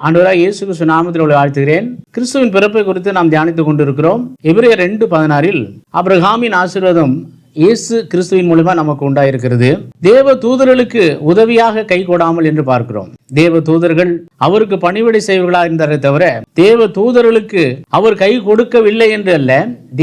ஆண்டவராகிய இயேசு கிறிஸ்து நாமத்தில் உங்களை வாழ்த்துகிறேன். கிறிஸ்துவின் பிறப்பை குறித்து நாம் தியானித்துக் கொண்டிருக்கிறோம். எபிரேயர் 2:16 ஆபிரகாமின் ஆசீர்வாதம் இயேசு கிறிஸ்துவின் மூலமா நமக்கு உண்டாயிருக்கிறது. தேவ தூதர்களுக்கு உதவியாக கை கொடாமல் என்று பார்க்கிறோம். தேவ தூதர்கள் அவருக்கு பணிவிடை செய்வர்களாக இருந்தாரே தவிர தேவ தூதர்களுக்கு அவர் கை கொடுக்கவில்லை என்று அல்ல,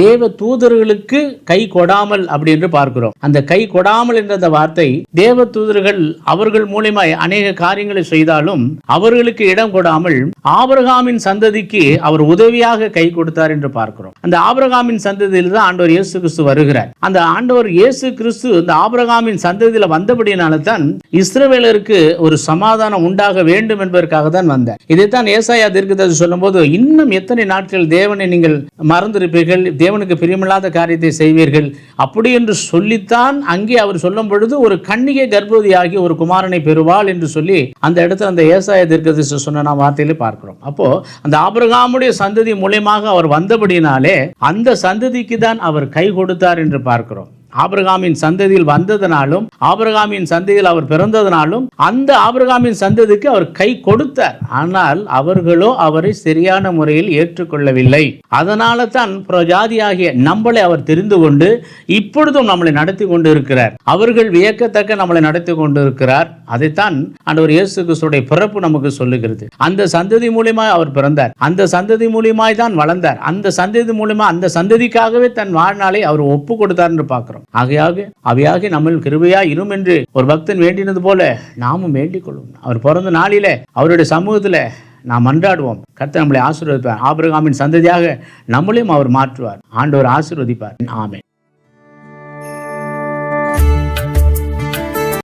தேவ தூதர்களுக்கு கை கொடாமல் அப்படி என்று பார்க்கிறோம். அந்த கை கொடாமல் என்ற அந்த வார்த்தை, தேவ தூதர்கள் அவர்கள் மூலமாய் அநேக காரியங்களை செய்தாலும் அவர்களுக்கு இடம் கொடாமல் ஆபிரகாமின் சந்ததிக்கு அவர் உதவியாக கை கொடுத்தார் என்று பார்க்கிறோம். அந்த ஆபிரகாமின் சந்ததியில் தான் ஆண்டவர் இயேசு கிறிஸ்து வருகிறார். அந்த ஆண்டவர் இயேசு கிறிஸ்து இந்த ஆபிரகாமின் சந்ததியில் வந்தபடியினால தான் இஸ்ரவேலருக்கு ஒரு சமாதானம் உண்டாக வேண்டும் என்பதற்காக தான் வந்தார். இதைத்தான் ஏசாயா தீர்க்கதரிசி சொல்லும்போது, இன்னும் எத்தனை நாட்கள் தேவனை நீங்கள் மறந்திருப்பீர்கள், தேவனுக்கு பிரியமில்லாத காரியத்தை செய்வீர்கள் அப்படி என்று சொல்லித்தான் அங்கே அவர் சொல்லும் பொழுது ஒரு கன்னிகை கர்ப்பவதியாகி ஒரு குமாரனை பெறுவாள் என்று சொல்லி அந்த இடத்துல அந்த ஏசாயா தீர்க்கதரிசி சொன்ன வார்த்தையிலே பார்க்கிறோம். அப்போ அந்த ஆபிரகாமுடைய சந்ததி மூலமாக அவர் வந்தபடினாலே அந்த சந்ததிக்கு தான் அவர் கை கொடுத்தார் என்று பார்க்கிறோம். ஆபிரகாமின் சந்ததியில் வந்ததனாலும் ஆபிரகாமின் சந்ததியில் அவர் பிறந்ததனாலும் அந்த ஆபிரகாமின் சந்ததிக்கு அவர் கை கொடுத்தார். ஆனால் அவர்களோ அவரை சரியான முறையில் ஏற்றுக்கொள்ளவில்லை. அதனால தான் பிரஜாதியாகிய நம்மளை அவர் தெரிந்து கொண்டு இப்பொழுதும் நம்மளை நடத்தி கொண்டு இருக்கிறார். அவர்கள் வியக்கத்தக்க நம்மளை நடத்தி கொண்டு இருக்கிறார். அதைத்தான் ஆண்டவர் இயேசு கிறிஸ்துவுடைய பிறப்பு நமக்கு சொல்லுகிறது. அந்த சந்ததி மூலமாய் அவர் பிறந்தார், அந்த சந்ததி மூலமாய் தான் வளர்ந்தார், அந்த சந்ததி மூலமா அந்த சந்ததிக்காகவே தன் வாழ்நாளை அவர் ஒப்பு கொடுத்தார் என்று பார்க்கிறோம். அவையாக நம்ம கிருபையா இரும் என்று ஒரு பக்தன் வேண்டினது போல நாமும் வேண்டிக் கொள்வோம். அவர் பிறந்த நாளிலே அவருடைய சமூகத்தில் நாம் மன்றாடுவோம். கர்த்தர் நம்மளை ஆசீர்வதிப்பார். ஆபிரகாமின் சந்ததியாக நம்மளையும் அவர் மாற்றுவார். ஆண்டவர் ஆசீர்வதிப்பார். ஆமென்.